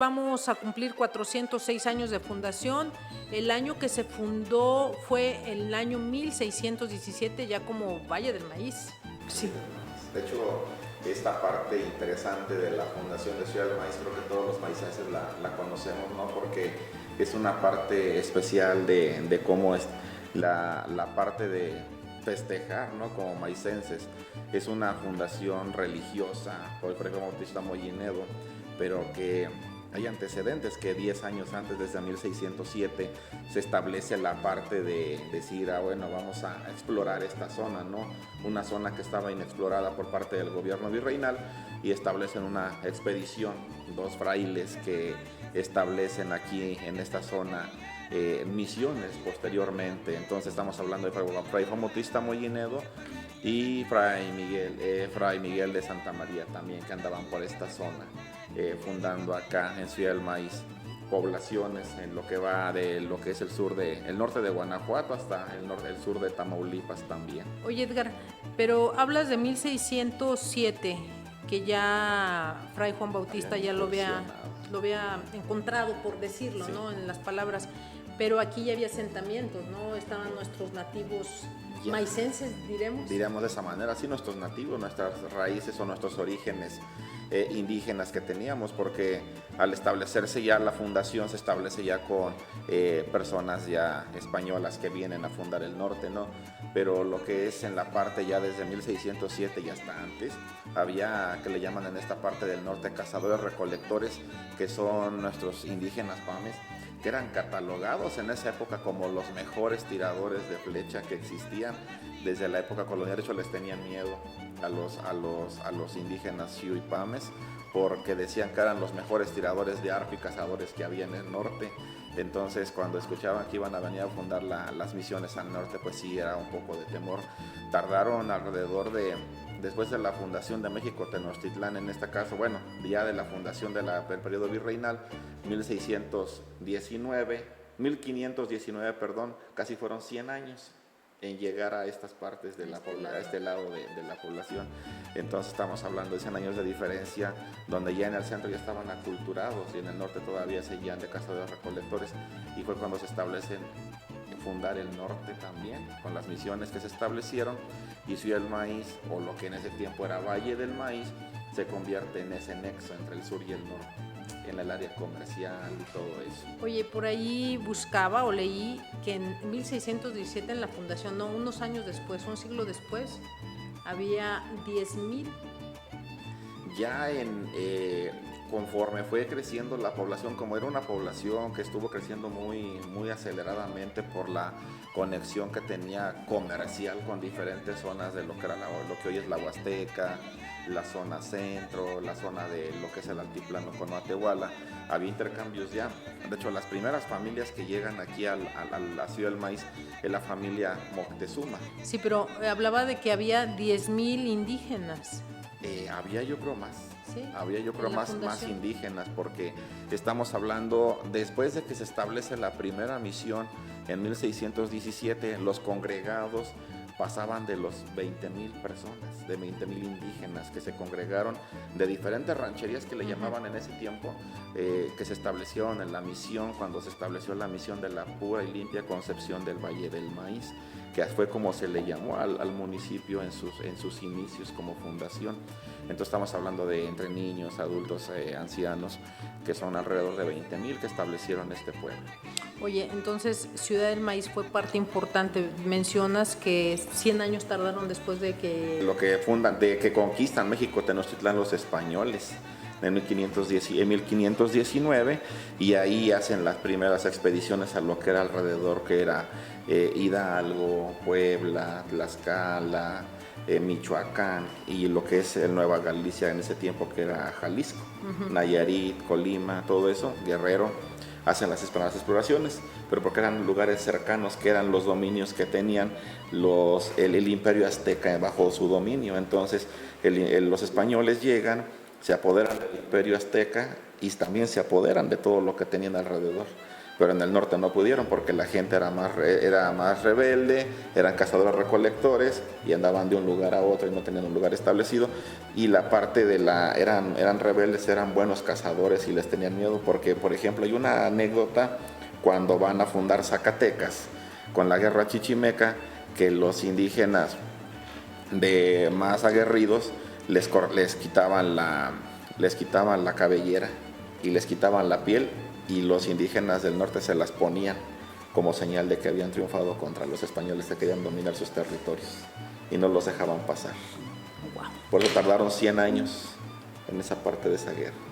Vamos a cumplir 406 años de fundación. El año que se fundó fue el año 1617, ya como Valle del Maíz. Sí. De hecho, esta parte interesante de la fundación de Ciudad del Maíz, creo que todos los maicenses la conocemos, ¿no? Porque es una parte especial de cómo es la parte de festejar, ¿no? Como maicenses. Es una fundación religiosa por el Fray Bautista Molinedo, pero que hay antecedentes que 10 años antes, desde 1607, se establece la parte de decir, bueno, vamos a explorar esta zona, ¿no? Una zona que estaba inexplorada por parte del gobierno virreinal, y establecen una expedición, dos frailes que establecen aquí en esta zona misiones posteriormente. Entonces estamos hablando de Fray Juan Bautista Molinedo y Fray Miguel de Santa María también, que andaban por esta zona, fundando acá en Ciudad del Maíz poblaciones en lo que va de lo que es el norte de Guanajuato hasta el sur de Tamaulipas también. Oye, Edgar, pero hablas de 1607, que ya Fray Juan Bautista ya lo había encontrado, por decirlo, sí, ¿no? En las palabras. Pero aquí ya había asentamientos, ¿no? Estaban nuestros nativos maicenses, diremos. Diríamos de esa manera, sí, nuestros nativos, nuestras raíces o nuestros orígenes indígenas que teníamos, porque al establecerse ya la fundación se establece ya con personas ya españolas que vienen a fundar el norte, ¿no? Pero lo que es en la parte ya desde 1607 y hasta antes, había, que le llaman en esta parte del norte, cazadores recolectores, que son nuestros indígenas pames, que eran catalogados en esa época como los mejores tiradores de flecha que existían desde la época colonial. De hecho, les tenían miedo a los indígenas Xiu y Pames, porque decían que eran los mejores tiradores de arco y cazadores que había en el norte. Entonces, cuando escuchaban que iban a venir a fundar las misiones al norte, pues sí, era un poco de temor. Tardaron alrededor después de la fundación de México Tenochtitlán, en este caso, bueno, ya de la fundación del periodo virreinal, 1519, perdón, casi fueron 100 años en llegar a estas partes de a este lado de la población. Entonces estamos hablando de 100 años de diferencia, donde ya en el centro ya estaban aculturados y en el norte todavía seguían de cazadores recolectores, y fue cuando se establecen fundar el norte también, con las misiones que se establecieron, y Ciudad del Maíz, o lo que en ese tiempo era Valle del Maíz, se convierte en ese nexo entre el sur y el norte, en el área comercial y todo eso. Oye, por ahí buscaba o leí que en 1617 en la fundación, no, unos años después, un siglo después, había 10,000. Ya conforme fue creciendo la población, como era una población que estuvo creciendo muy, muy aceleradamente por la conexión que tenía comercial con diferentes zonas de lo que era lo que hoy es la Huasteca, la zona centro, la zona de lo que es el altiplano con Matehuala, había intercambios ya. De hecho, las primeras familias que llegan aquí a la Ciudad del Maíz es la familia Moctezuma. Sí, pero hablaba de que había 10,000 indígenas. Había yo creo más. ¿Sí? Había yo creo más indígenas, porque estamos hablando, después de que se establece la primera misión en 1617, los congregados pasaban de los 20,000 personas, de 20,000 indígenas que se congregaron de diferentes rancherías que le llamaban en ese tiempo, que se establecieron en la misión, cuando se estableció la misión de la pura y limpia concepción del Valle del Maíz, que fue como se le llamó al municipio en sus inicios como fundación. Entonces estamos hablando de entre niños, adultos, ancianos, que son alrededor de 20,000 que establecieron este pueblo. Oye, entonces Ciudad del Maíz fue parte importante. Mencionas que 100 años tardaron después de que... De que conquistan México Tenochtitlán los españoles en 1519, y ahí hacen las primeras expediciones a lo que era alrededor, que era Hidalgo, Puebla, Tlaxcala, Michoacán, y lo que es Nueva Galicia en ese tiempo, que era Jalisco, Nayarit, Colima, todo eso, Guerrero. Hacen las exploraciones, pero porque eran lugares cercanos, que eran los dominios que tenían el imperio azteca bajo su dominio. Entonces los españoles llegan, se apoderan del imperio azteca y también se apoderan de todo lo que tenían alrededor. pero en el norte no pudieron porque la gente era más rebelde, eran cazadores recolectores y andaban de un lugar a otro y no tenían un lugar establecido, y la parte eran rebeldes, eran buenos cazadores y les tenían miedo porque, por ejemplo, hay una anécdota cuando van a fundar Zacatecas con la guerra chichimeca, que los indígenas de más aguerridos les quitaban la cabellera y les quitaban la piel, y los indígenas del norte se las ponían como señal de que habían triunfado contra los españoles que querían dominar sus territorios y no los dejaban pasar. Wow. Por eso tardaron 100 años en esa parte de esa guerra.